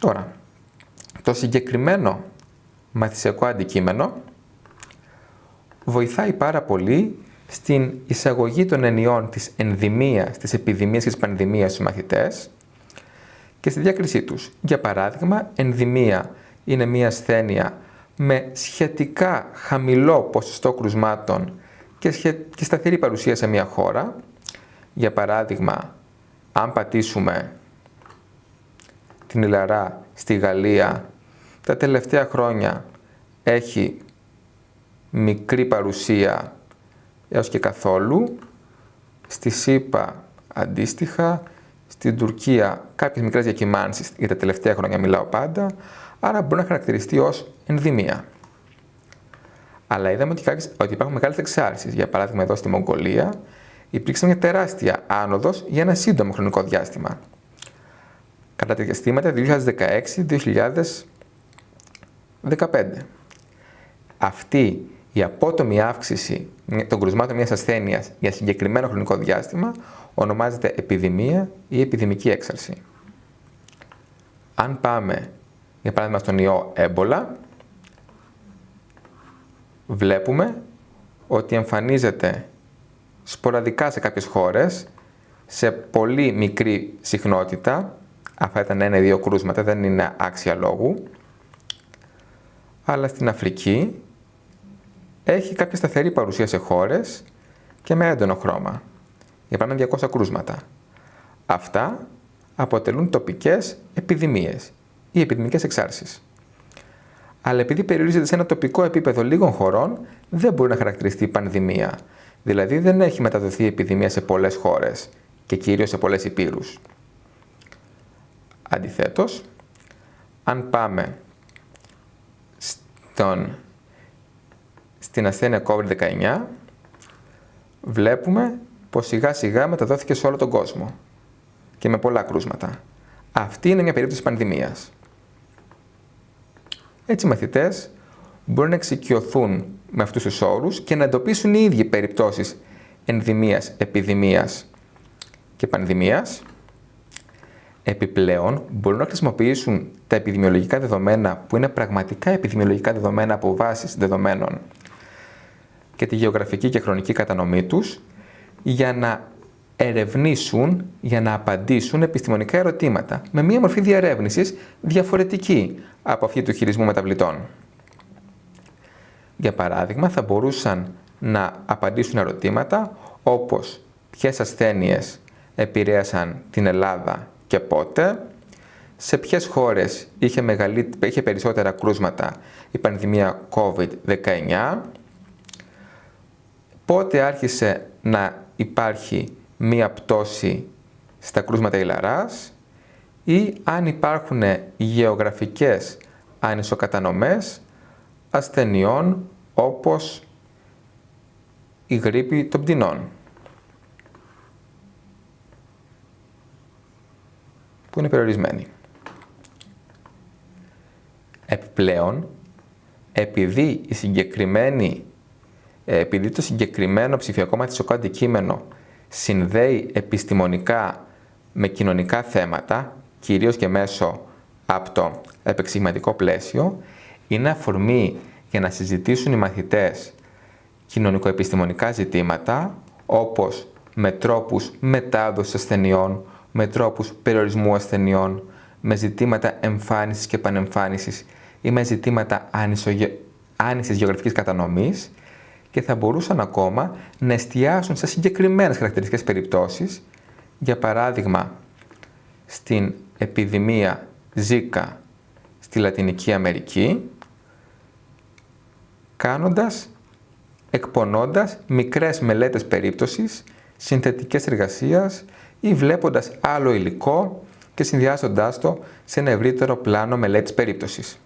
Τώρα, το συγκεκριμένο μαθησιακό αντικείμενο βοηθάει πάρα πολύ στην εισαγωγή των ενιών της ενδημίας, της επιδημίας και της πανδημίας στους μαθητές και στη διάκρισή τους. Για παράδειγμα, ενδημία είναι μια ασθένεια με σχετικά χαμηλό ποσοστό κρουσμάτων και σταθερή παρουσία σε μια χώρα. Για παράδειγμα, αν πατήσουμε την Ιλαρά στη Γαλλία, τα τελευταία χρόνια έχει μικρή παρουσία έως και καθόλου. Στη ΣΥΠΑ αντίστοιχα, στην Τουρκία κάποιες μικρές διακυμάνσεις, για τα τελευταία χρόνια μιλάω πάντα, άρα μπορεί να χαρακτηριστεί ως ενδημία. Αλλά είδαμε ότι υπάρχουν μεγάλες εξάρσεις. Για παράδειγμα, εδώ στη Μογγολία υπήρξε μια τεράστια άνοδος για ένα σύντομο χρονικό διάστημα. Κατά τα διαστήματα 2016-2015. Αυτή η απότομη αύξηση των κρουσμάτων μιας ασθένειας για συγκεκριμένο χρονικό διάστημα ονομάζεται επιδημία ή επιδημική έξαρση. Αν πάμε, για παράδειγμα, στον ιό έμπολα, βλέπουμε ότι εμφανίζεται σποραδικά σε κάποιες χώρες, σε πολύ μικρή συχνότητα. Αυτά ήταν 1 ή 2 κρούσματα, δεν είναι άξια λόγου. Αλλά στην Αφρική έχει κάποια σταθερή παρουσία σε χώρες και με έντονο χρώμα. Για παράδειγμα, 200 κρούσματα. Αυτά αποτελούν τοπικές επιδημίες ή επιδημικές εξάρσεις. Αλλά επειδή περιορίζεται σε ένα τοπικό επίπεδο λίγων χωρών, δεν μπορεί να χαρακτηριστεί πανδημία. Δηλαδή δεν έχει μεταδοθεί επιδημία σε πολλές χώρες και κυρίως σε πολλές υπήρους. Αντιθέτως, αν πάμε στην ασθένεια COVID-19, βλέπουμε πως σιγά σιγά μεταδόθηκε σε όλο τον κόσμο και με πολλά κρούσματα. Αυτή είναι μια περίπτωση πανδημίας. Έτσι οι μαθητές μπορούν να εξοικειωθούν με αυτούς τους όρους και να εντοπίσουν οι ίδιοι περιπτώσεις ενδημίας, επιδημίας και πανδημίας. Επιπλέον, μπορούν να χρησιμοποιήσουν τα επιδημιολογικά δεδομένα που είναι πραγματικά επιδημιολογικά δεδομένα από βάσεις δεδομένων και τη γεωγραφική και χρονική κατανομή τους για να ερευνήσουν, για να απαντήσουν επιστημονικά ερωτήματα με μία μορφή διερεύνησης διαφορετική από αυτή του χειρισμού μεταβλητών. Για παράδειγμα, θα μπορούσαν να απαντήσουν ερωτήματα όπως ποιες ασθένειες επηρέασαν την Ελλάδα και πότε, σε ποιες χώρες είχε περισσότερα κρούσματα η πανδημία COVID-19, πότε άρχισε να υπάρχει μία πτώση στα κρούσματα Ιλαράς ή αν υπάρχουν γεωγραφικές ανισοκατανομές ασθενειών όπως η γρίπη των πτηνών, που είναι περιορισμένη. Επιπλέον, επειδή το συγκεκριμένο ψηφιακό μαθησιακό αντικείμενο συνδέει επιστημονικά με κοινωνικά θέματα, κυρίως και μέσω από το επεξηγηματικό πλαίσιο, είναι αφορμή για να συζητήσουν οι μαθητές κοινωνικοεπιστημονικά ζητήματα, όπως με τρόπους μετάδοσης ασθενειών, με τρόπους περιορισμού ασθενειών, με ζητήματα εμφάνισης και πανεμφάνισης ή με ζητήματα άνησης γεωγραφικής κατανομής και θα μπορούσαν ακόμα να εστιάσουν σε συγκεκριμένες χαρακτηριστικές περιπτώσεις, για παράδειγμα στην επιδημία Ζίκα στη Λατινική Αμερική, εκπονώντας μικρές μελέτες περίπτωσης, συνθετικές εργασίας ή βλέποντας άλλο υλικό και συνδυάζοντάς το σε ένα ευρύτερο πλάνο μελέτης περίπτωσης.